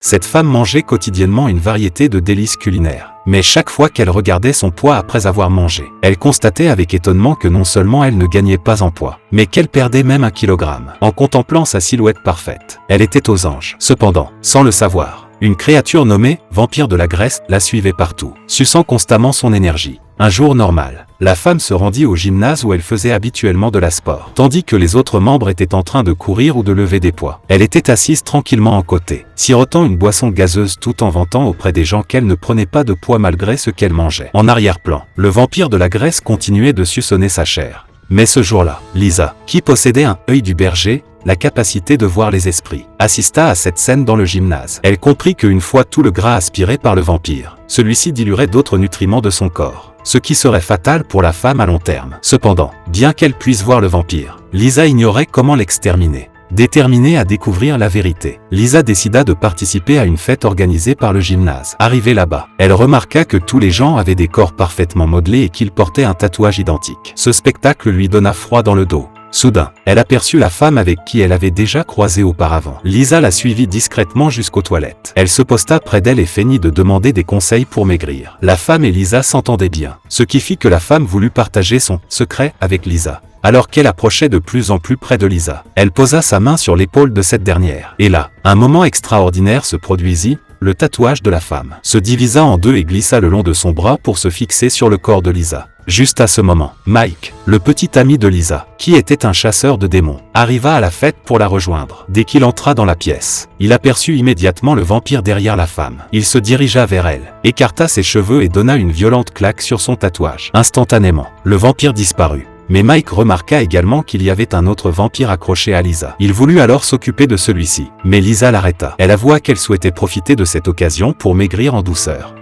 Cette femme mangeait quotidiennement une variété de délices culinaires. Mais chaque fois qu'elle regardait son poids après avoir mangé, elle constatait avec étonnement que non seulement elle ne gagnait pas en poids, mais qu'elle perdait même 1 kilogramme. En contemplant sa silhouette parfaite, elle était aux anges. Cependant, sans le savoir, une créature nommée « Vampire de la Grèce » la suivait partout, suçant constamment son énergie. Un jour normal, la femme se rendit au gymnase où elle faisait habituellement de la sport, tandis que les autres membres étaient en train de courir ou de lever des poids. Elle était assise tranquillement en côté, sirotant une boisson gazeuse tout en vantant auprès des gens qu'elle ne prenait pas de poids malgré ce qu'elle mangeait. En arrière-plan, le vampire de la Grèce continuait de suçonner sa chair. Mais ce jour-là, Lisa, qui possédait un œil du berger, la capacité de voir les esprits, assista à cette scène dans le gymnase. Elle comprit qu'une fois tout le gras aspiré par le vampire, celui-ci diluerait d'autres nutriments de son corps, ce qui serait fatal pour la femme à long terme. Cependant, bien qu'elle puisse voir le vampire, Lisa ignorait comment l'exterminer. Déterminée à découvrir la vérité, Lisa décida de participer à une fête organisée par le gymnase. Arrivée là-bas, elle remarqua que tous les gens avaient des corps parfaitement modelés et qu'ils portaient un tatouage identique. Ce spectacle lui donna froid dans le dos. Soudain, elle aperçut la femme avec qui elle avait déjà croisé auparavant. Lisa la suivit discrètement jusqu'aux toilettes. Elle se posta près d'elle et feignit de demander des conseils pour maigrir. La femme et Lisa s'entendaient bien, ce qui fit que la femme voulut partager son secret avec Lisa. Alors qu'elle approchait de plus en plus près de Lisa, elle posa sa main sur l'épaule de cette dernière. Et là, un moment extraordinaire se produisit. Le tatouage de la femme se divisa en deux et glissa le long de son bras pour se fixer sur le corps de Lisa. Juste à ce moment, Mike, le petit ami de Lisa, qui était un chasseur de démons, arriva à la fête pour la rejoindre. Dès qu'il entra dans la pièce, il aperçut immédiatement le vampire derrière la femme. Il se dirigea vers elle, écarta ses cheveux et donna une violente claque sur son tatouage. Instantanément, le vampire disparut. Mais Mike remarqua également qu'il y avait un autre vampire accroché à Lisa. Il voulut alors s'occuper de celui-ci, mais Lisa l'arrêta. Elle avoua qu'elle souhaitait profiter de cette occasion pour maigrir en douceur.